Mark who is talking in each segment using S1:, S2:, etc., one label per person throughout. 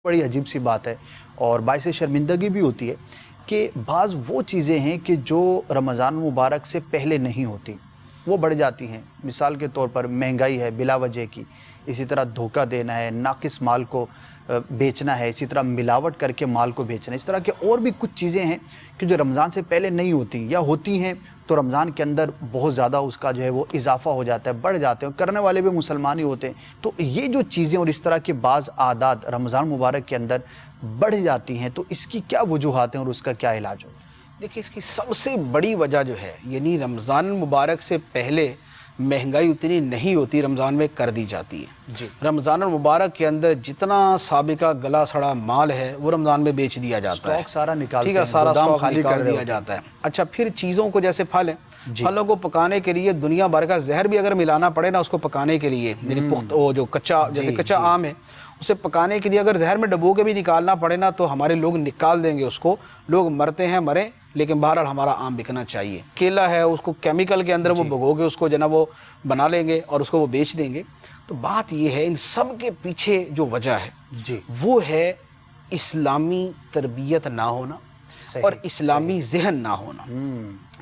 S1: بڑی عجیب سی بات ہے اور باعث شرمندگی بھی ہوتی ہے کہ بعض وہ چیزیں ہیں کہ جو رمضان مبارک سے پہلے نہیں ہوتی وہ بڑھ جاتی ہیں. مثال کے طور پر مہنگائی ہے بلا وجہ کی، اسی طرح دھوکہ دینا ہے، ناقص مال کو بیچنا ہے، اسی طرح ملاوٹ کر کے مال کو بیچنا ہے. اس طرح کے اور بھی کچھ چیزیں ہیں کہ جو رمضان سے پہلے نہیں ہوتی یا ہوتی ہیں تو رمضان کے اندر بہت زیادہ اس کا جو ہے وہ اضافہ ہو جاتا ہے، بڑھ جاتے ہیں، کرنے والے بھی مسلمان ہی ہوتے ہیں. تو یہ جو چیزیں اور اس طرح کے بعض عادات رمضان مبارک کے اندر بڑھ جاتی ہیں تو اس کی کیا وجوہات ہیں اور اس کا کیا علاج ہو؟
S2: دیکھیں، اس کی سب سے بڑی وجہ جو ہے یعنی رمضان مبارک سے پہلے مہنگائی اتنی نہیں ہوتی، رمضان میں کر دی جاتی ہے.
S1: جی.
S2: رمضان المبارک کے اندر جتنا سابقہ گلا سڑا مال ہے وہ رمضان میں بیچ دیا جاتا ہے،
S1: سٹاک سارا نکالتے
S2: ٹھیک ہے،
S1: ہیں،
S2: سارا
S1: گودام
S2: سٹاک
S1: خالی
S2: نکال
S1: کر رہے
S2: دیا
S1: ہوتے
S2: جاتا ہے. اچھا، پھر چیزوں کو جیسے پھل ہیں،
S1: جی.
S2: پھلوں کو پکانے کے لیے دنیا بھر کا زہر بھی اگر ملانا پڑے نا اس کو پکانے کے لیے، یعنی پخت وہ جو کچا جیسے کچا آم ہے اسے پکانے کے لیے اگر زہر میں ڈبو کے بھی نکالنا پڑے نا تو ہمارے لوگ نکال دیں گے اس کو. لوگ مرتے ہیں مریں، لیکن بہرحال ہمارا آم بکنا چاہیے. کیلا ہے، اس کو کیمیکل کے اندر وہ بھگو کے اس کو جناب وہ بنا لیں گے اور اس کو وہ بیچ دیں گے. تو بات یہ ہے ان سب کے پیچھے جو وجہ ہے
S1: جی
S2: وہ ہے اسلامی تربیت نہ ہونا اور اسلامی ذہن نہ ہونا.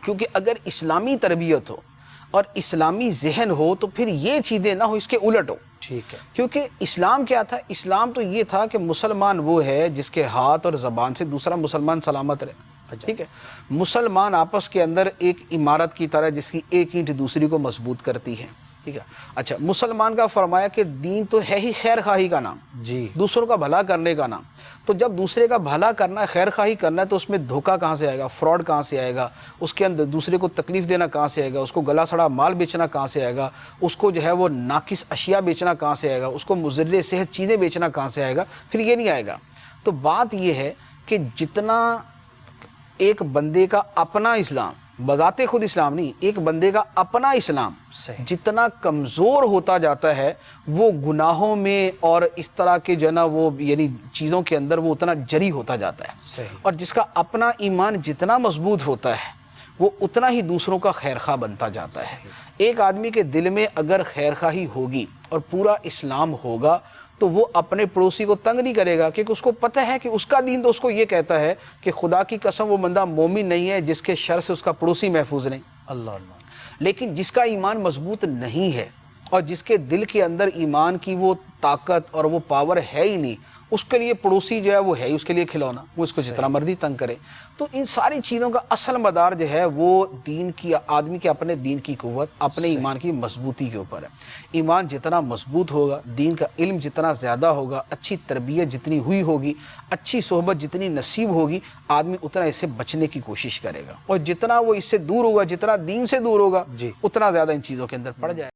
S2: کیونکہ اگر اسلامی تربیت ہو اور اسلامی ذہن ہو تو پھر یہ چیزیں نہ ہو، اس کے الٹ ہو.
S1: ٹھیک ہے.
S2: کیونکہ اسلام کیا تھا؟ اسلام تو یہ تھا کہ مسلمان وہ ہے جس کے ہاتھ اور زبان سے دوسرا مسلمان سلامت رہے. ٹھیک ہے، مسلمان آپس کے اندر ایک عمارت کی طرح جس کی ایک اینٹ دوسری کو مضبوط کرتی ہے. ٹھیک ہے. اچھا، مسلمان کا فرمایا کہ دین تو ہے ہی خیر خواہی کا نام،
S1: جی،
S2: دوسروں کا بھلا کرنے کا نام. تو جب دوسرے کا بھلا کرنا ہے، خیر خواہی کرنا ہے، تو اس میں دھوکہ کہاں سے آئے گا؟ فراڈ کہاں سے آئے گا؟ اس کے اندر دوسرے کو تکلیف دینا کہاں سے آئے گا؟ اس کو گلا سڑا مال بیچنا کہاں سے آئے گا؟ اس کو جو ہے وہ ناقص اشیاء بیچنا کہاں سے آئے گا؟ اس کو مضر صحت چیزیں بیچنا کہاں سے آئے گا؟ پھر یہ نہیں آئے گا. تو بات یہ ہے کہ جتنا ایک بندے کا اپنا اسلام، بذات خود اسلام نہیں، ایک بندے کا اپنا اسلام جتنا کمزور ہوتا جاتا ہے وہ گناہوں میں اور اس طرح کے جو ہے نا وہ یعنی چیزوں کے اندر وہ اتنا جری ہوتا جاتا ہے. اور جس کا اپنا ایمان جتنا مضبوط ہوتا ہے وہ اتنا ہی دوسروں کا خیر خواہ بنتا جاتا ہے. ایک آدمی کے دل میں اگر خیر خواہی ہوگی اور پورا اسلام ہوگا تو وہ اپنے پڑوسی کو تنگ نہیں کرے گا، کیونکہ اس کو پتہ ہے کہ اس کا دین تو اس کو یہ کہتا ہے کہ خدا کی قسم وہ بندہ مومن نہیں ہے جس کے شر سے اس کا پڑوسی محفوظ نہیں.
S1: اللہ اللہ.
S2: لیکن جس کا ایمان مضبوط نہیں ہے اور جس کے دل کے اندر ایمان کی وہ طاقت اور وہ پاور ہے ہی نہیں، اس کے لیے پڑوسی جو ہے وہ ہے ہی اس کے لیے کھلونا، وہ اس کو جتنا مرضی تنگ کرے. تو ان ساری چیزوں کا اصل مدار جو ہے وہ دین کی، آدمی کے اپنے دین کی قوت، اپنے ایمان کی مضبوطی کے اوپر ہے. ایمان جتنا مضبوط ہوگا، دین کا علم جتنا زیادہ ہوگا، اچھی تربیت جتنی ہوئی ہوگی، اچھی صحبت جتنی نصیب ہوگی، آدمی اتنا اس سے بچنے کی کوشش کرے گا. اور جتنا وہ اس سے دور ہوگا، جتنا دین سے دور ہوگا، اتنا زیادہ ان چیزوں کے اندر پڑ جائے.